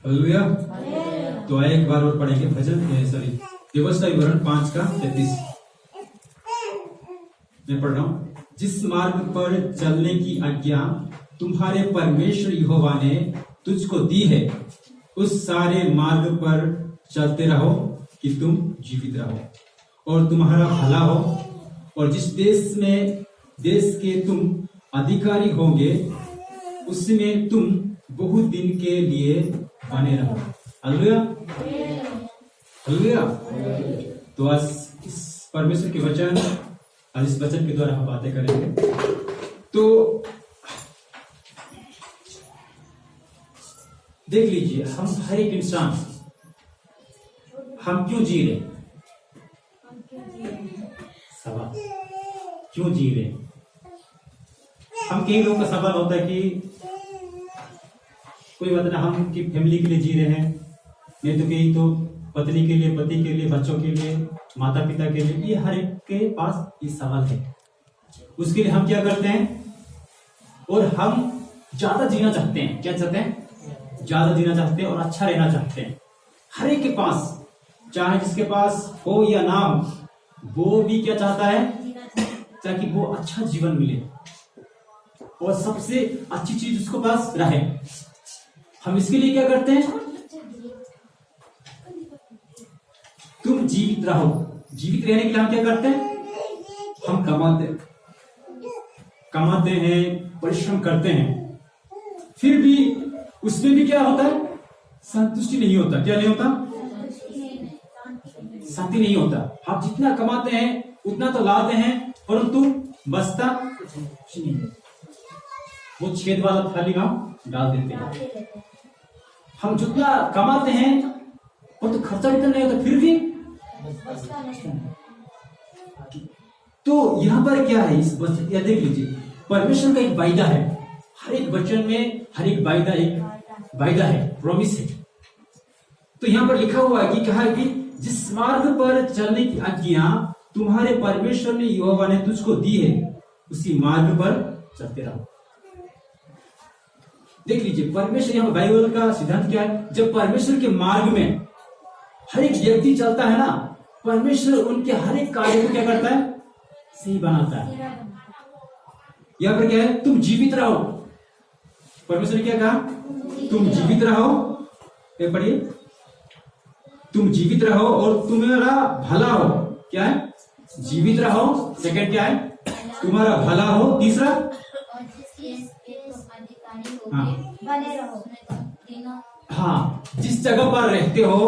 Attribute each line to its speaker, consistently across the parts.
Speaker 1: Hallelujah. तो आइए एक बार और पढ़ेंगे भजन व्यवस्था विवरण 5:33। मैं पढ़ रहा हूं। जिस मार्ग पर चलने की आज्ञा तुम्हारे परमेश्वर यहोवा ने तुझको दी है, उस सारे मार्ग पर चलते रहो कि तुम जीवित रहो और तुम्हारा भला हो, और जिस देश के तुम अधिकारी होंगे उसमें तुम बहुत दिन के लिए बने रहो। Hallelujah, hallelujah. तो आज इस परमेश्वर के वचन, आज इस वचन के द्वारा हम बातें करेंगे। तो देख लीजिए, हम हर एक इंसान हम क्यों जी रहे? सवाल क्यों जी रहे? हम कई लोगों का सवाल होता है कि कोई मतलब हम की फैमिली के लिए जी रहे हैं, नहीं तो कहीं तो पत्नी के लिए, पति के लिए, बच्चों के लिए, माता पिता के लिए। ये हर एक के पास ये सवाल है। उसके लिए हम क्या करते हैं? और हम ज्यादा जीना चाहते हैं। क्या चाहते हैं? ज्यादा जीना चाहते हैं और अच्छा रहना चाहते हैं। हर एक के पास, चाहे जिसके पास हो या ना हो, वो भी क्या चाहता है? ताकि वो अच्छा जीवन मिले और सबसे अच्छी चीज उसके पास रहे। हम इसके लिए क्या करते हैं? तुम जीवित रहो। जीवित रहने के लिए हम क्या करते हैं? हम कमाते हैं, परिश्रम करते हैं, फिर भी उसमें भी क्या होता है? संतुष्टि नहीं होता। क्या नहीं होता? शांति नहीं होता। आप जितना कमाते हैं उतना तो लाते हैं, परंतु बचता कुछ नहीं। वो छेद वाला थाली हम डाल देते हैं। हम जितना कमाते हैं और तो खर्चा इतना नहीं होता, फिर भी तो यहां पर क्या है? इस वचन देख लीजिए, परमेश्वर का एक वायदा है। हर एक वचन में हर एक वायदा है, प्रॉमिस है। तो यहां पर लिखा हुआ है कि कहा है कि जिस मार्ग पर चलने की आज्ञा तुम्हारे परमेश्वर ने यहोवा ने तुझको दी है, उसी मार्ग पर चलते रहो। देख लीजिए, परमेश्वर, यहां बाइबल का सिद्धांत क्या है? जब परमेश्वर के मार्ग में हर एक व्यक्ति चलता है ना, परमेश्वर उनके हर एक कार्य को क्या करता है? सही बनाता है। यहां पर क्या है? तुम जीवित रहो। परमेश्वर ने क्या कहा? तुम जीवित रहो। ये पढ़िए, तुम जीवित रहो और तुम्हारा भला हो। क्या है? जीवित रहो। सेकंड क्या है? तुम्हारा भला हो। तीसरा, हाँ, जिस जगह पर रहते हो,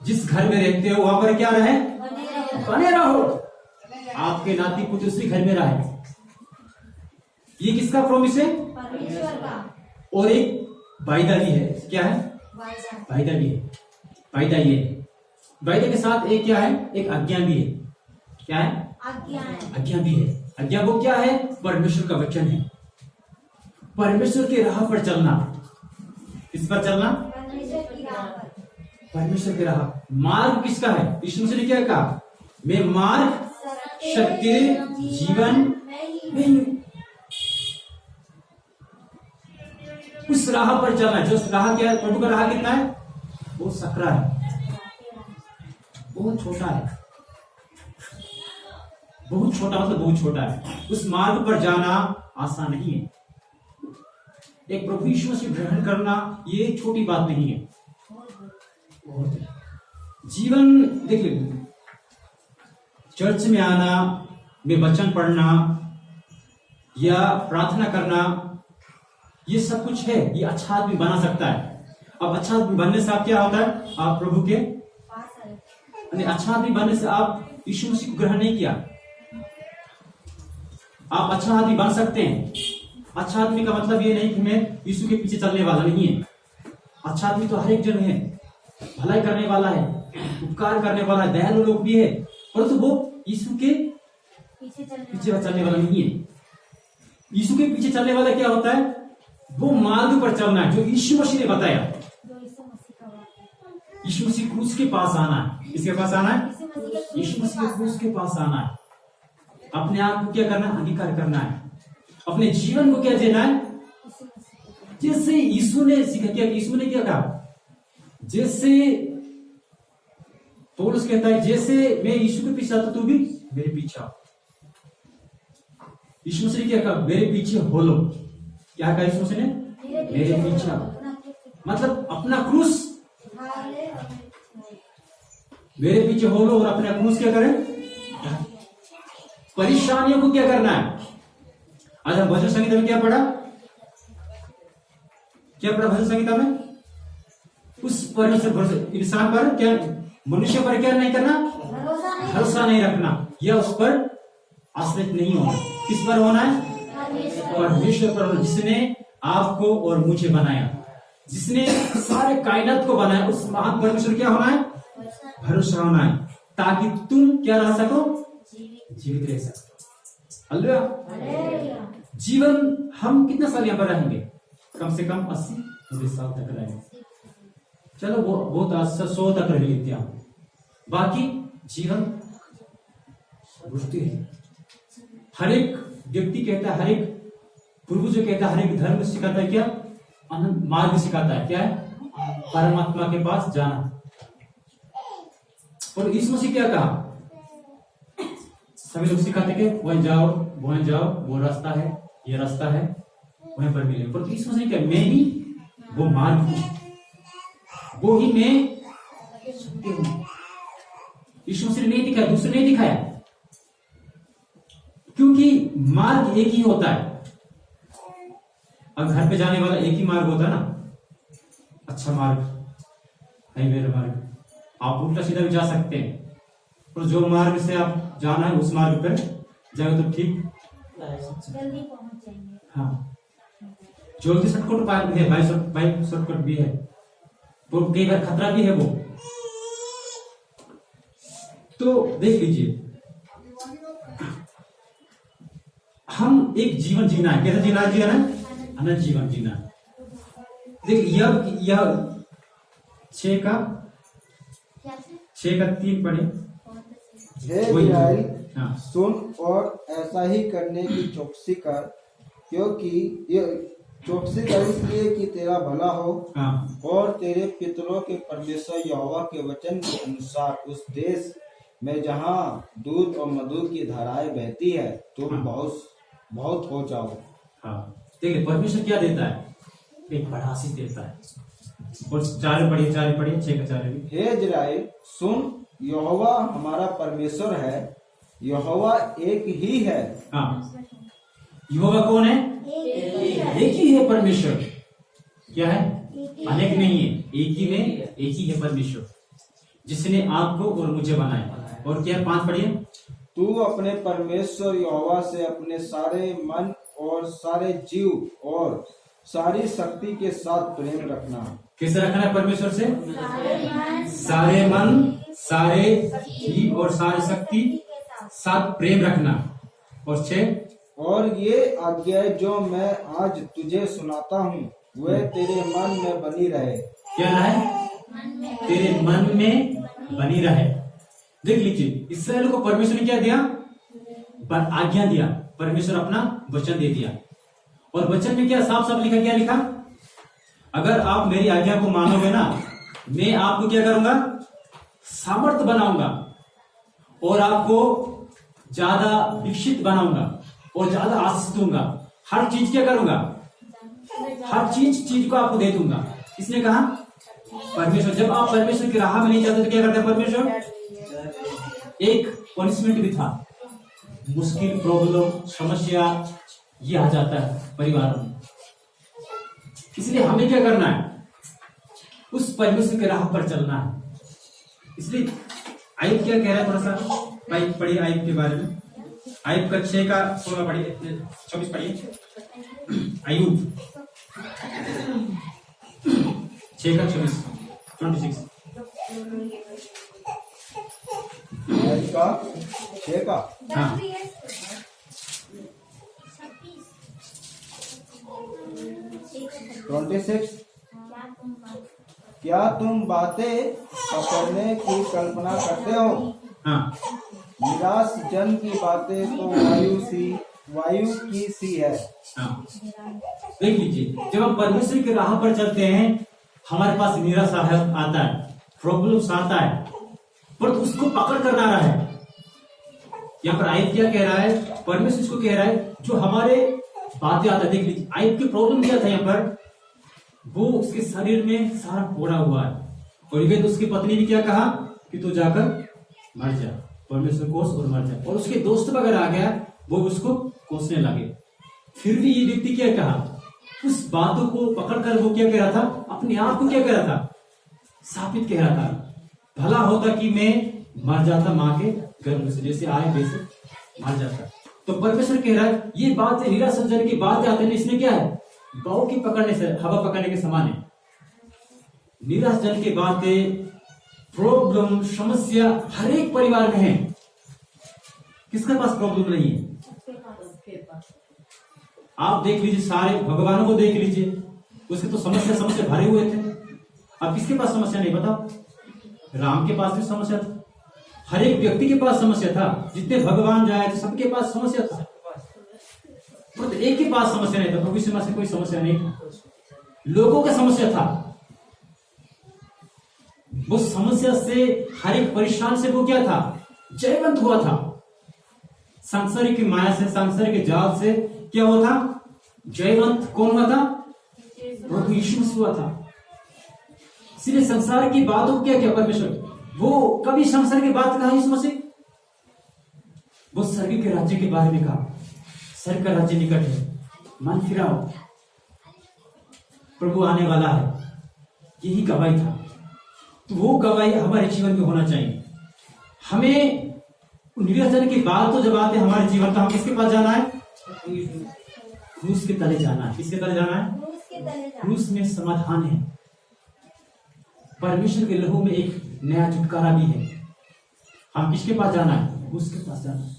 Speaker 1: जिस घर में रहते हो, वहां पर क्या रहे? बने रहो। आपके नाती पुत्र उसी घर में रहे। ये किसका प्रॉमिस है? परमेश्वर का। और एक वायदा भी है। क्या है? वायदा भी है। वायदा ये है। वायदा के साथ एक क्या है? एक आज्ञा भी है। क्या है? आज्ञा भी है। आज्ञा वो क्या है? परमेश्वर का वचन है। परमेश्वर के राह पर चलना। किस पर चलना? परमेश्वर के राह। मार्ग किसका है? यीशु मसीह ने क्या कहा? मैं मार्ग, सत्य, जीवन मैं हूं। उस राह पर चलना। जो राह क्या है? प्रभु का राह कितना है? वो सकरा है, बहुत छोटा है। बहुत छोटा मतलब बहुत छोटा है। उस मार्ग पर जाना आसान नहीं है। एक प्रभु यीशु मसीह ग्रहण करना ये छोटी बात नहीं है। जीवन देख लीजिए, चर्च में आना, में वचन पढ़ना या प्रार्थना करना, ये सब कुछ है। ये अच्छा आदमी बना सकता है। अब अच्छा आदमी बनने से आप क्या होता है? आप प्रभु के अच्छा आदमी बनने से आप यीशु मसीह को ग्रहण नहीं किया। आप अच्छा आदमी बन सकते हैं। अच्छा आदमी का मतलब ये नहीं कि मैं यीशु के पीछे चलने वाला नहीं है। अच्छा आदमी तो हर एक जन है, भलाई करने वाला है, उपकार करने वाला है, दयालु लोग भी है, परंतु वो यीशु के पीछे चलने वाला नहीं है। यीशु के पीछे चलने वाला क्या होता है? वो मार्ग पर चलना है जो यीशु मसीह ने बताया। यीशु मसीह क्रूस के पास आना है। किसके पास आना है? यीशु मसीह के क्रूस के पास आना है। अपने आप को क्या करना है? अंगीकार करना है। अपने जीवन को क्या देना है? जैसे यीशु ने सिखा। क्या यीशु ने क्या कहा? जैसे पौलुस कहता है, जैसे मैं यीशु के पीछे आता तू भी मेरे पीछे आ। यीशु मसीह ने क्या कहा? मेरे पीछे हो लो। क्या कहा यीशु मसीह ने? मेरे पीछे आ। मतलब अपना क्रूस मेरे पीछे हो लो और अपना क्रूस क्या करें? परेशानियों को क्या करना है? आज हम भजन संगीता में क्या पढ़ा? क्या पढ़ा भजन संगीता में? उस परमेश्वर भरोसे, इंसान पर क्या, मनुष्य पर क्या नहीं करना? भरोसा नहीं रखना, या उस पर आश्रित नहीं होना। किस पर होना है? परमेश्वर पर होना, जिसने आपको और मुझे बनाया, जिसने सारे कायनात को बनाया, उस महान परमेश्वर क्या होना है? भरोसा होना है, ताकि तुम क्या रह सको? जीवित रह सको। हालेलुया। जीवन हम कितना साल यहाँ पर रहेंगे? कम से कम 80-90 साल तक रहेंगे। चलो वो बहुत 100 तक रह लेते हैं, बाकी जीवन बुझती है। हर एक व्यक्ति कहता है, हर एक पूर्व जो कहता है, हर एक धर्म सिखाता है क्या? अनंत मार्ग सिखाता है। क्या है? परमात्मा के पास जाना। और यीशु मसीह क्या कहा? सभी लोग सिखाते कि वहीं जाओ, वहीं जाओ, वो रास्ता है, ये रास्ता है, वहीं पर मिले। पर यीशु मसीह क्या? मैं ही वो मार्ग हूं, वो ही मैं सत्य हूं। यीशु मसीह ने नहीं दिखाया, दूसरे नहीं दिखाया, क्योंकि मार्ग एक ही होता है। अब घर पे जाने वाला एक ही मार्ग होता है ना, अच्छा मार्ग है मेरा मार्ग। आप उल्टा सीधा भी जा सकते हैं, और जो मार्ग से आप जाना है उस मार्ग पर जाए तो ठीक
Speaker 2: जल्दी पहुंच जाएंगे।
Speaker 1: हाँ, जल्दी शॉर्टकट भी है, बाइक शॉर्टकट भी है, तो कई बार खतरा भी है वो। तो देख लीजिए, हम एक जीवन जीना है। कैसा जीना है? जीना है अनंत जीवन जीना है। देख, यह 6 का 3 पढ़े।
Speaker 3: हे इस्राएल,
Speaker 1: हाँ।
Speaker 3: सुन और ऐसा ही करने की चौकसी कर, क्योंकि ये चौकसी कर इसलिए कि तेरा भला हो,
Speaker 1: हाँ।
Speaker 3: और तेरे पितरों के परमेश्वर यहोवा के वचन के अनुसार उस देश में जहाँ दूध और मधु की धाराएं बहती है तुम
Speaker 1: हाँ।
Speaker 3: बहुत हो जाओ।
Speaker 1: हाँ, देखिए परमेश्वर क्या देता है? एक बढ़ासी देता है। और 4 पढ़िए 6 का 4 भी।
Speaker 3: हे इस्राएल, सुन, यहोवा हमारा परमेश्वर है, यहोवा एक ही है।
Speaker 1: हाँ, यहोवा कौन है? एक ही है परमेश्वर। क्या है? अनेक नहीं है, एक ही में एक ही है परमेश्वर, जिसने आपको और मुझे बनाया। और क्या? 5 पढ़िए।
Speaker 3: तू अपने परमेश्वर यहोवा से अपने सारे मन और सारे जीव और सारी शक्ति के साथ प्रेम रखना।
Speaker 1: कैसे रखना है परमेश्वर से? सारे मन, सारे जीव और सारी शक्ति साथ प्रेम रखना। और 6,
Speaker 3: और ये आज्ञा जो मैं आज तुझे सुनाता हूँ वह तेरे मन में बनी रहे।
Speaker 1: क्या है? तेरे मन में बनी रहे। देख लीजिए, इस्राएल को परमेश्वर ने क्या दिया? आज्ञा दिया। परमेश्वर अपना वचन दे दिया, और वचन में क्या साफ साफ लिखा? क्या लिखा? अगर आप मेरी आज्ञा को मानोगे ना, मैं आपको क्या करूंगा? सामर्थ्य बनाऊंगा, और आपको ज्यादा विकसित बनाऊंगा, और ज्यादा आशीष दूंगा। हर चीज क्या करूंगा? हर चीज को आपको दे दूंगा। किसने कहा? परमेश्वर। जब आप परमेश्वर की राह में नहीं चलते तो क्या करता है परमेश्वर? एक पनिशमेंट भी था। मुश्किल, प्रॉब्लम, समस्या ये आ जाता है परिवार में। इसलिए हमें क्या करना है? उस परमेश्वर की राह पर चलना है। इसलिए आयुब क्या कह रहा है? थोड़ा सा पढ़िए आयुब के बारे में। आयुब का 6 का 16 पढ़िए, 24 पढ़िए। आयुब 6 का 26।
Speaker 3: आयुब का 6 का
Speaker 1: हाँ।
Speaker 3: 26। क्या तुम बातें पकड़ने की कल्पना करते हो?
Speaker 1: हाँ,
Speaker 3: निराश जन की बातें तो वायु की सी है।
Speaker 1: हाँ। देख लीजिए, जब हम परमेश्वर की राह पर चलते हैं, हमारे पास निराशा आता है, प्रॉब्लम्स आता है, पर उसको पकड़ कर रहा है। यहाँ पर आयत क्या कह रहा है, परमेश्वर इसको कह रहा है जो हमारे बातें आता है। देख लीजिए आयत की प्रॉब्लम क्या था यहाँ पर, वो उसके शरीर में सारा फोड़ा हुआ है, और इवन उसकी पत्नी ने क्या कहा कि तू जाकर मर जा, परमेश्वर कोस और मर जा। और उसके दोस्त वगैरह आ गया, वो उसको कोसने लगे। फिर भी ये व्यक्ति क्या कहा, उस बातों को पकड़कर वो क्या कह रहा था, अपने आप को क्या कह रहा था, साबित कह रहा था, भला होता कि मैं मर जाता माँ के गर्भ से, जैसे आए वैसे मर जाता। तो परमेश्वर कह रहा है ये बात निराशजन की बात आते हैं, इसमें क्या है, गौ की पकड़ने से हवा पकड़ने के समान है। निराशजन की बातें, प्रॉब्लम, समस्या हर एक परिवार में है। किसके पास प्रॉब्लम नहीं है? आप देख लीजिए, सारे भगवानों को देख लीजिए, उसके तो समस्या भरे हुए थे। अब किसके पास समस्या नहीं, बताओ? राम के पास भी समस्या था, हर एक व्यक्ति के पास समस्या था, जितने भगवान जाए थे सबके पास समस्या था, तो एक के पास समस्या नहीं था, प्रभु यीशु मसीह कोई समस्या नहीं था, लोगों का समस्या था। वो समस्या से, हर एक परेशान से वो क्या था, जयवंत हुआ था। संसार की माया से, संसार के जाल से क्या हुआ था, जयवंत कौन हुआ था? प्रभु यीशु मसीह हुआ था। इसलिए संसार की बातों को क्या किया परमेश्वर, वो कभी संसार की बात कहा यीशु मसीह, वो स्वर्ग के राज्य के बारे में कहा। स्वर्ग का राज्य निकट है, मन फिराओ, प्रभु आने वाला है, यही गवाही था। तो वो गवाही हमारे जीवन में होना चाहिए। हमें निराशजन की बात तो जब आते हमारे जीवन, तो हम किसके पास जाना है? क्रूस के तले जाना है। किसके तले जाना है? क्रूस में समाधान है, परमेश्वर के लहू में एक नया छुटकारा भी है। हम किसके पास जाना है? उसके पास जाना है।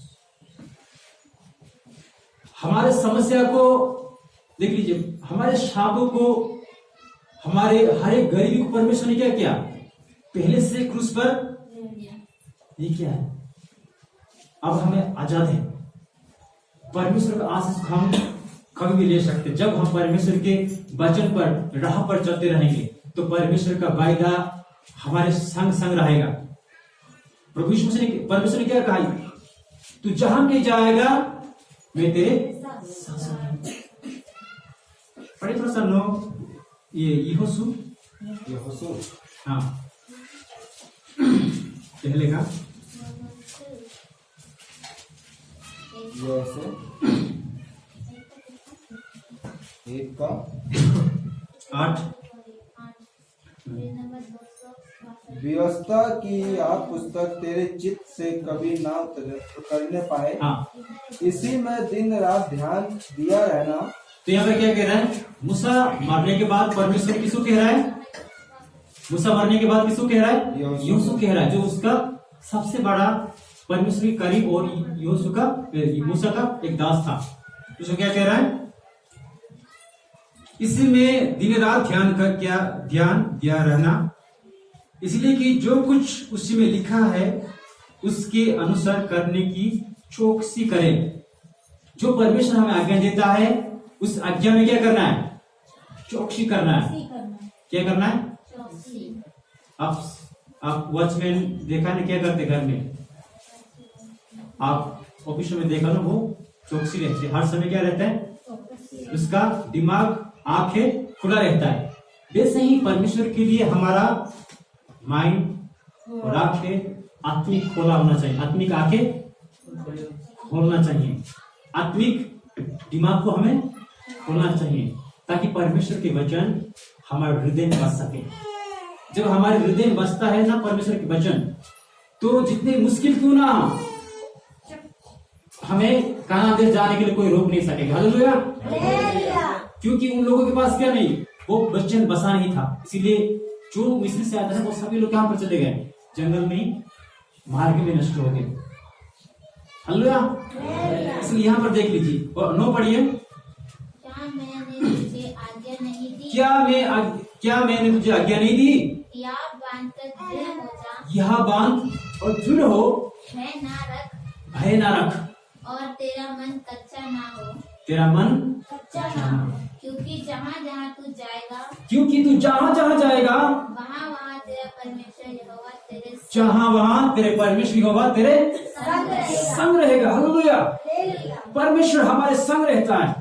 Speaker 1: हमारे समस्या को देख लीजिए, हमारे शापों को, हमारे हर एक गरीबी को परमेश्वर ने क्या किया, पहले से क्रूस पर ये क्या है, अब हमें आजाद है। परमेश्वर का आशीष हम कभी भी ले सकते। जब हम परमेश्वर के वचन पर, राह पर चलते रहेंगे, तो परमेश्वर का वायदा हमारे संग संग रहेगा। प्रभु यीशु मसीह ने, परमेश्वर ने क्या कहा, तू जहां कहीं जाएगा मैं तेरे साथ हूं। पढ़े थोड़ा सा नो, ये यहोशू, हाँ पहले का
Speaker 3: एक का
Speaker 1: 8
Speaker 3: व्यवस्था की यह पुस्तक तेरे चित्त से कभी ना उतरने पाए,
Speaker 1: हाँ,
Speaker 3: इसी में दिन रात ध्यान दिया रहना।
Speaker 1: तो यहाँ पे क्या कह रहा है, मूसा मरने के बाद परमेश्वर किसको कह रहा है, मूसा मरने के बाद किसको कह रहा है, यहोशू कह रहा है, जो उसका सबसे बड़ा परमेश्वर के करीब और यहोशू का, मूसा का एक दास था। उसको क्या कह रहा है, इसी में दिन रात ध्यान दिया रहना, इसलिए कि जो कुछ उसी में लिखा है उसके अनुसार करने की चौकसी करें। जो परमेश्वर हमें आज्ञा देता है, उस आज्ञा में क्या करना है, चौकसी करना है। क्या करना है? आप वॉचमैन देखा ना क्या करते घर में, आप ऑफिस में देखा ना, वो चौकसी रहती है, हर समय क्या रहता है, उसका दिमाग, आंखें खुला रहता है। वैसे ही परमेश्वर के लिए हमारा माइंड और आंखें आत्मिक खोला होना चाहिए, आत्मिक आंखें खोलना चाहिए, आत्मिक दिमाग को हमें खोलना चाहिए, ताकि परमेश्वर के वचन हमारे हृदय में बस सके। जब हमारे हृदय में बसता है ना परमेश्वर के वचन, तो जितने मुश्किल क्यों ना हो, हमें कानान देश जाने के लिए कोई रोक नहीं सकेगा। हालेलुया। क्योंकि उन लोगों के पास क्या नहीं, वो वचन बसा नहीं था, इसीलिए जो मिस्र से आते हैं वो सभी लोग कहां पर चले गए, जंगल में, मार्ग में नष्ट हो गए। हालेलुया। इसलिए यहाँ पर देख लीजिए, और 9 पढ़िए, क्या मैंने तुझे आज्ञा नहीं दी, यह बांध और दृढ़ हो, भय ना रख,
Speaker 2: और तेरा मन कच्चा ना हो,
Speaker 1: तेरा मन कच्चा ना हो।
Speaker 2: क्योंकि जहाँ जहाँ तू जाएगा
Speaker 1: क्योंकि तू जहाँ जहाँ जाएगा
Speaker 2: वहाँ वहाँ तेरा परमेश्वर यहोवा तेरे
Speaker 1: जहाँ वहाँ तेरे परमेश्वर यहोवा तेरे
Speaker 2: संग रहेगा।
Speaker 1: संग रहेगा। हालेलुया।
Speaker 2: हालेलुया।
Speaker 1: परमेश्वर हमारे संग रहता है,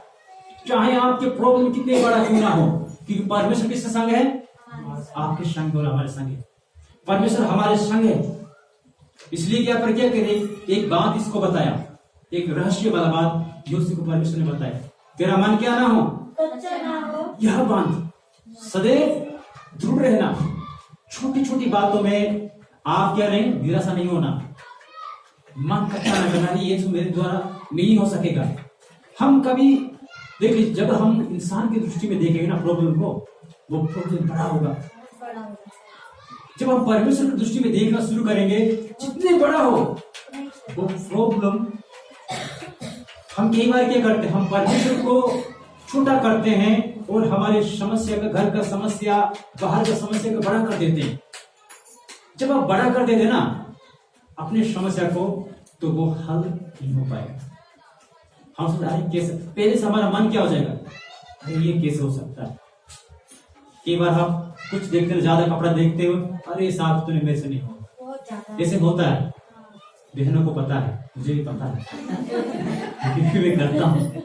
Speaker 1: चाहे आपके प्रॉब्लम कितने बड़ा क्यों ना हो, क्योंकि परमेश्वर किसके संग है? आपके संग और हमारे संग है। परमेश्वर हमारे संग है। इसलिए क्या पर क्या करे, एक बात इसको बताया, एक रहस्य वाला बात यूसुफ को परमेश्वर ने बताया, तेरा मन क्या ना हो,
Speaker 2: कच्चा ना हो।
Speaker 1: यह बात सदैव दृढ़ रहना, छोटी छोटी बातों में आप क्या नहीं, निराशा नहीं होना, मन कच्चा न करना, ये तो मेरे द्वारा नहीं हो सकेगा। हम कभी देख लीजिए, जब हम इंसान की दृष्टि में देखेंगे ना प्रॉब्लम को, वो प्रॉब्लम बड़ा होगा।
Speaker 2: बड़ा होगा।
Speaker 1: जब हम परमेश्वर की दृष्टि में देखना शुरू करेंगे, जितने बड़ा हो वो प्रॉब्लम, हम कई बार क्या करते हैं, हम परमेश्वर को छोटा करते हैं और हमारे समस्या का, घर का समस्या, बाहर का समस्या को बड़ा कर देते हैं। जब आप बड़ा कर देते ना अपनी समस्या को, तो वो हल नहीं हो पाएगा। हम सोच रहे कैसे, पहले से हमारा मन क्या हो जाएगा, अरे ये कैसे हो सकता है। कई बार आप कुछ देखते हो, ज्यादा कपड़ा देखते हो, अरे साहब तूने मेरे से नहीं होगा,
Speaker 2: बहुत ज्यादा।
Speaker 1: ऐसे होता है। बहनों को पता है, मुझे भी पता है क्योंकि मैं करता हूँ।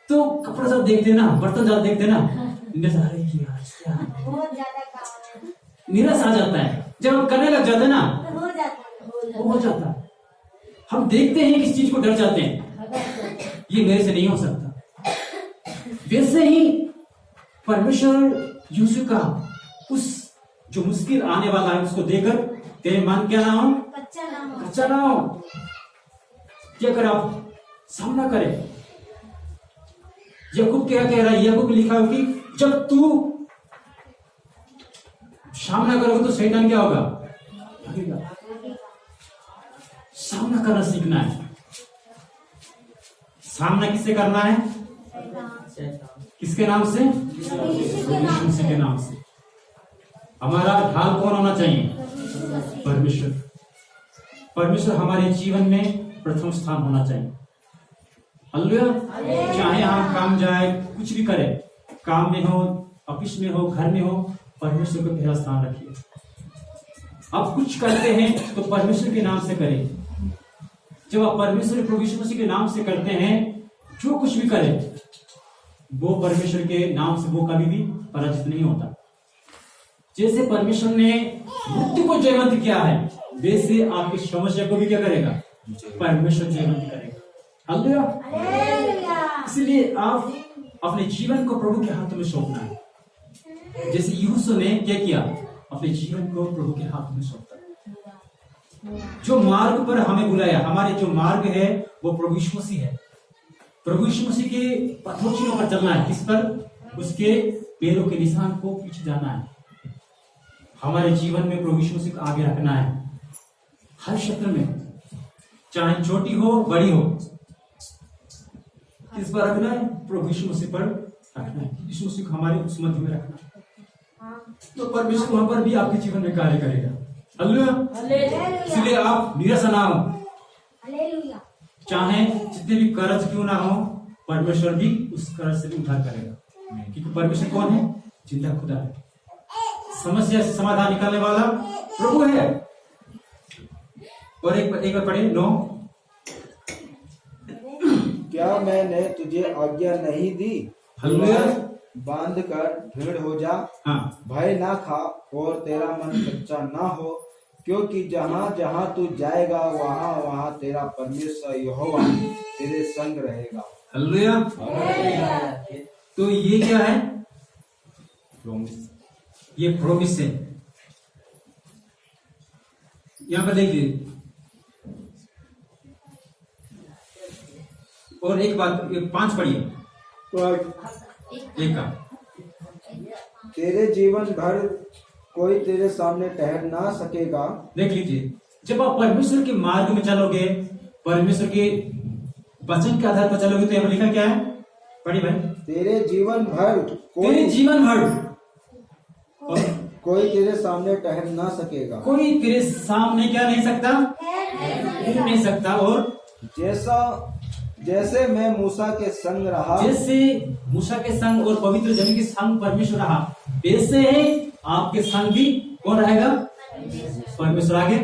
Speaker 1: तो कपड़ा सब देखते ना, बर्तन ज्यादा देखते ना, अरे क्या
Speaker 2: बहुत ज्यादा काम है।
Speaker 1: निराश आ जाता है। जब हम करने लग जाते हैं ना,
Speaker 2: हो जाता
Speaker 1: वो हो जाता है। हम देखते हैं किस चीज को, डर जाते हैं, ये मेरे से नहीं हो सकता। वैसे ही परमेश्वर यूसुफ का उस जो मुश्किल आने वाला है उसको देखकर तेरे मन क्या ना हो,
Speaker 2: कच्चा ना हो।
Speaker 1: कच्चा ना हो, क्या कर आप सामना करे। याकूब क्या कह रहा है, याकूब लिखा है कि जब तू सामना करोगे तो शैतान क्या होगा, भागेगा। सामना करना सीखना है। सामना किससे करना है, किसके नाम से, यीशु मसीह के नाम से। हमारा ढाल कौन होना चाहिए, परमेश्वर। परमेश्वर हमारे जीवन में प्रथम स्थान होना चाहिए। हालेलुया। चाहे हम काम जाए, कुछ भी करें, काम में हो, ऑफिस में हो, घर में हो, परमेश्वर को पहला स्थान रखिए। आप कुछ करते हैं तो परमेश्वर के नाम से करें। जब आप परमेश्वर प्रभु यीशु मसीह के नाम से करते हैं, जो कुछ भी करें वो परमेश्वर के नाम से वो कभी भी पराजित नहीं होता। जैसे परमेश्वर ने मृत्यु को जयवंत किया है, वैसे आपकी समस्या को भी क्या करेगा, परमेश्वर जयवंत करेगा। हालेलुया। इसलिए आप अपने जीवन को प्रभु के हाथों में सौंपना है। जैसे यूसुफ ने क्या किया, अपने जीवन को प्रभु के हाथों में सौंपा। जो मार्ग पर हमें बुलाया, हमारे जो मार्ग है वो प्रभु यीशु मसीह है। प्रभु यीशु मसीह के पथों पर चलना है, किस पर, उसके पैरों के निशान को पीछे जाना है। हमारे जीवन में प्रभु यीशु मसीह को आगे रखना है, हर क्षेत्र में, चाहे छोटी हो बड़ी हो, किस पर रखना है, प्रभु यीशु मसीह पर रखना है। यीशु मसीह को हमारे उस मध्य में रखना है, तो परमेश्वर वहां पर भी आपके जीवन में कार्य करेगा। हालेलुया। इसलिए आप निराश ना हो,
Speaker 2: हालेलुया।
Speaker 1: चाहे जितने भी कर्ज क्यों ना हो, परमेश्वर भी उस कर्ज से भी उद्धार करेगा, क्योंकि परमेश्वर कौन है, जिंदा खुदा है। समस्या से समाधान निकालने वाला प्रभु है। और एक बार पढ़े 9,
Speaker 3: क्या मैंने तुझे आज्ञा नहीं दी,
Speaker 1: हालेलुया।
Speaker 3: बांध कर दृढ़ हो जा,
Speaker 1: हाँ,
Speaker 3: भय ना खा और तेरा मन कच्चा ना हो, क्योंकि जहाँ जहाँ तू जाएगा वहाँ वहाँ तेरा परमेश्वर यहोवा तेरे संग रहेगा।
Speaker 1: हालेलुया। तो ये क्या है, ये प्रॉमिस है। यहां पर देखिए, और एक बात, 5 पढ़िए, एक का,
Speaker 3: तेरे जीवन भर कोई तेरे सामने ठहर ना सकेगा।
Speaker 1: देख लीजिए, जब आप परमेश्वर के मार्ग में चलोगे, परमेश्वर के वचन के आधार पर चलोगे, तो यहाँ लिखा क्या है, पढ़िए भाई,
Speaker 3: तेरे जीवन भर
Speaker 1: तेरे जीवन भर
Speaker 3: कोई तेरे सामने ठहर ना सकेगा।
Speaker 1: कोई तेरे सामने क्या नहीं सकता, ठहर नहीं सकता। और
Speaker 3: जैसे मैं मूसा के संग रहा,
Speaker 1: जैसे मूसा के संग और पवित्र जन के संग परमेश्वर रहा, वैसे ही आपके संग भी कौन रहेगा? परमेश्वर। आगे,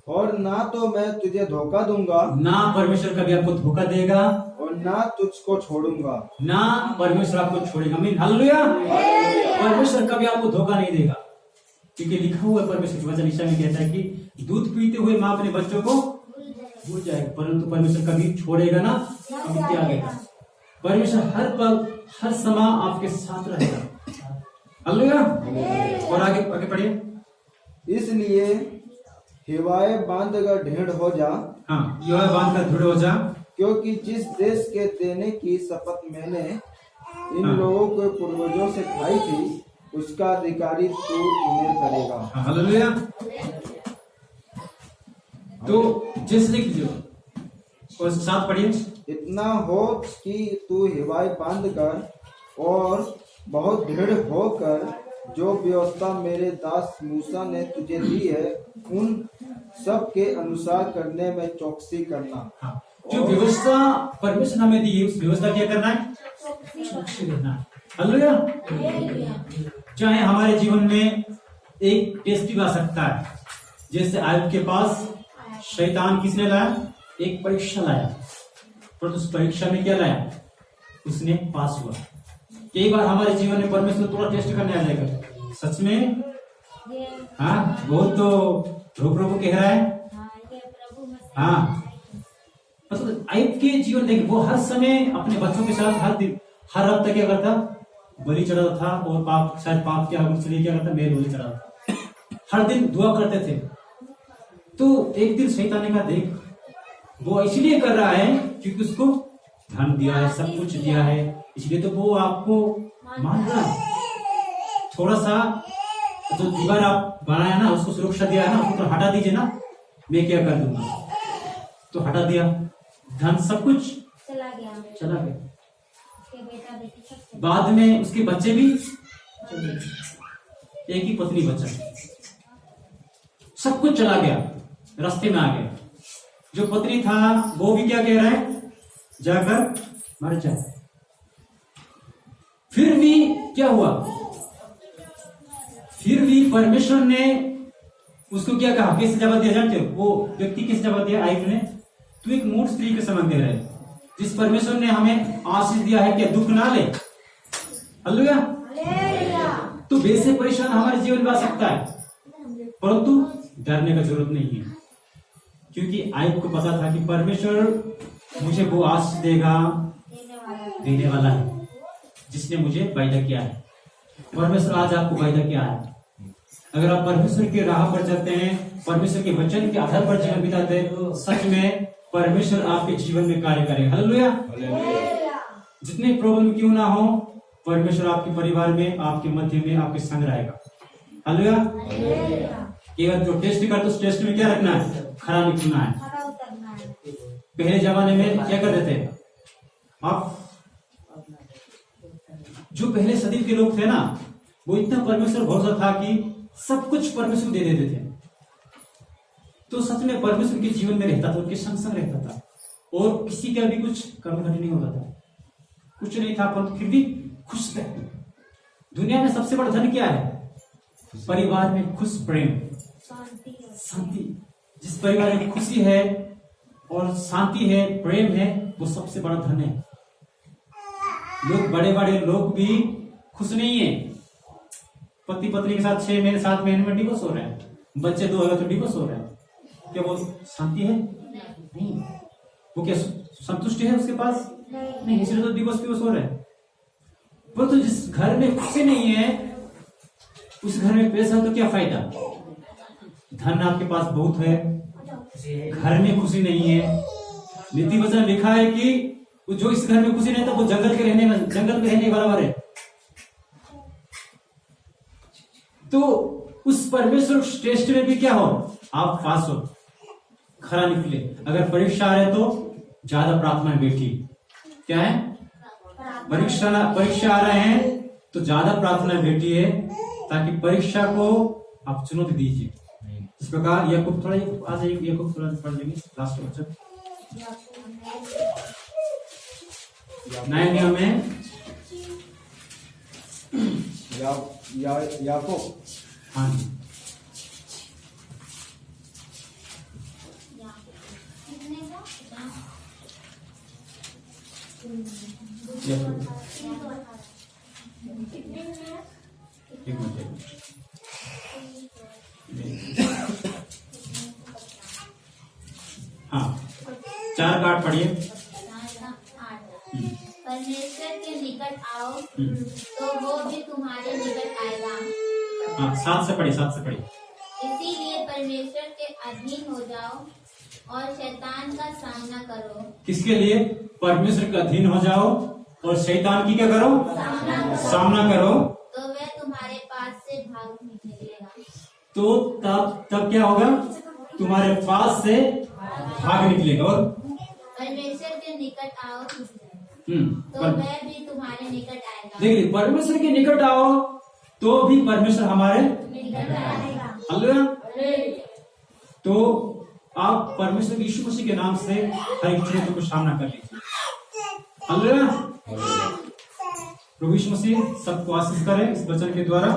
Speaker 3: और ना तो मैं तुझे धोखा दूंगा
Speaker 1: ना परमेश्वर कभी आपको धोखा देगा,
Speaker 3: और ना तुझको छोड़ूंगा।
Speaker 1: ना परमेश्वर आपको छोड़ेगा। आमीन, हालेलुया। परमेश्वर कभी आपको धोखा नहीं देगा, क्योंकि लिखा हुआ है परमेश्वर के वचन ईशा में कहता है कि दूध पीते हुए माँ अपने बच्चों को भूल जाएगा, परंतु परमेश्वर कभी छोड़ेगा ना, कभी त्यागेगा। परमेश्वर हर पल हर समय आपके साथ रहेगा। हालेलुया। और आगे आगे पढ़िए।
Speaker 3: इसलिए हिवाए बांध कर ढेड़ हो जा,
Speaker 1: हाँ, यह बांध कर दृढ़ हो जा,
Speaker 3: क्योंकि जिस देश के देने की शपथ मैंने इन लोगों के पूर्वजों से खाई थी, उसका अधिकारी तू इन्हें करेगा।
Speaker 1: हालेलुया। तो जैसे लिख लीजिए और साथ पढ़िए।
Speaker 3: इतना हो कि तू हिवाए बांध कर और बहुत दृढ़ होकर जो व्यवस्था मेरे दास मूसा ने तुझे दी है, उन सब के अनुसार करने में चौकसी करना।
Speaker 1: हाँ, जो व्यवस्था परमेश्वर हमें दी है, उस व्यवस्था क्या करना है? चौकसी करना है। हालेलुया। चाहे हमारे जीवन में एक टेस्ट भी आ सकता है, जैसे आयुब के पास शैतान किसने लाया? एक परीक्षा लाया, पर उस परीक्षा में क्या लाया? उसने पास हुआ। कई बार हमारे जीवन में परमेश्वर थोड़ा टेस्ट करने आ जाएगा। सच में हाँ, बहुत तो रोक रोक कह रहा है। हाँ, मतलब आयुब के जीवन देखिए, वो हर समय अपने बच्चों के साथ हर दिन हर हफ्ते क्या करता? बलि चढ़ाता था, और पाप शायद पाप क्या चलिए क्या करता? मेल बलि चढ़ाता था। हर दिन दुआ करते थे। तो एक दिन शैतान ने कहा, देख वो इसलिए कर रहा है क्योंकि उसको धन दिया है, सब कुछ दिया है, इसलिए तो वो आपको मान रहा है। थोड़ा सा जो दीवार आप बनाया ना, उसको सुरक्षा दिया है ना, उसको तो हटा दीजिए ना, मैं क्या कर दूंगा। तो हटा दिया, धन सब कुछ
Speaker 2: चला गया। उसके बेटा बेटी सब
Speaker 1: बाद में उसके बच्चे भी, एक ही पत्नी बचा, सब कुछ चला गया, रास्ते में आ गया। जो पत्नी था वो भी क्या कह रहा है? जाकर मर जा। फिर भी क्या हुआ? फिर भी परमेश्वर ने उसको क्या कहा? कैसे जवाब दिया जानते हो? वो व्यक्ति कैसे जवाब दिया आयुब ने? तू एक मूर्ख स्त्री के समान दे रहा है, जिस परमेश्वर ने हमें आशीष दिया है, क्या दुख ना ले? हालेलुया। तो वैसे परेशान हमारे जीवन में आ सकता है, परंतु डरने का जरूरत नहीं है, क्योंकि आयुब को पता था कि परमेश्वर मुझे वो आशीष देने वाला है, जिसने मुझे वायदा किया है। परमेश्वर आज आपको वायदा किया है। अगर आप परमेश्वर की राह पर चलते हैं, परमेश्वर के वचन के आधार पर जीवन बिताते हैं, तो सच में परमेश्वर आपके जीवन में कार्य करेगा। हालेलुया। जितने प्रॉब्लम क्यों ना हो, परमेश्वर आपके परिवार में, आपके मध्य में, आपके संग रहेगा। हालेलुया। केवल जो टेस्ट करते उस टेस्ट में क्या रखना है? खरा निकलना है। पहले जमाने में क्या करते थे आप? जो पहले सदी के लोग थे ना, वो इतना परमेश्वर भरोसा था कि सब कुछ परमेश्वर दे देते थे। तो सच में परमेश्वर के जीवन में रहता था, उनके संग संग रहता था, और किसी का भी कुछ कमी घटी नहीं होता था, कुछ नहीं था, परंतु फिर भी खुश थे। दुनिया में सबसे बड़ा धन क्या है? परिवार में खुश प्रेम शांति। जिस परिवार में खुशी है और शांति है, प्रेम है, वो सबसे बड़ा धन है। लोग बड़े बड़े लोग भी खुश नहीं है। पति पत्नी के साथ 6 महीने 7 महीने में डिवोर्स हो रहा है, बच्चे 2 तो डिवोर्स हो रहा है। क्या वो शांति है? नहीं। वो क्या संतुष्टि है उसके पास? नहीं, इसलिए तो डिवोर्स हो रहा है। परंतु जिस घर में खुशी नहीं है, उस घर में पैसा तो क्या फायदा? धन आपके पास बहुत है, घर में खुशी नहीं है। नीति वचन लिखा है कि जो इस घर में खुशी नहीं था, वो जंगल में रहने बराबर है। तो उस परमेश्वर टेस्ट में भी क्या हो? आप पास हो, खरा निकले। अगर परीक्षा आ रहे तो ज्यादा प्रार्थना में बैठिए। क्या है? परीक्षा आ रहे हैं तो ज्यादा प्रार्थना में बैठिए, ताकि परीक्षा को आप चुनौती दीजिए। इस प्रकार याकूब थोड़ा आ जाइए, याकूब थोड़ा पढ़ लेंगे लास्ट वचन। नए नियम में
Speaker 3: याकूब।
Speaker 1: हाँ जी, एक मिनट। हाँ, 4 का 8 पढ़िए।
Speaker 2: परमेश्वर के निकट आओ तो वो भी तुम्हारे निकट आएगा।
Speaker 1: हाँ, 7 से पढ़िए, 7 से पढ़िए।
Speaker 2: इसीलिए परमेश्वर के अधीन हो जाओ और शैतान का सामना करो।
Speaker 1: किसके लिए? परमेश्वर के अधीन हो जाओ और शैतान की क्या करो? सामना करो।
Speaker 2: तो वह तुम्हारे पास से भाग निकलेगा।
Speaker 1: तो तब क्या होगा? तुम्हारे पास से भाग निकलेगा। और
Speaker 2: परमेश्वर के निकट आओ तो
Speaker 1: पर,
Speaker 2: वह भी तुम्हारे निकट आएगा।
Speaker 1: देखिए, परमेश्वर के निकट आओ तो भी परमेश्वर हमारे
Speaker 2: निकट आएगा।
Speaker 1: हालेलुया। तो आप परमेश्वर यीशु मसीह के नाम से हर एक चुनौती को सामना कर लीजिए। हालेलुया। प्रभु यीशु मसीह सबको आशीष करे इस वचन के द्वारा।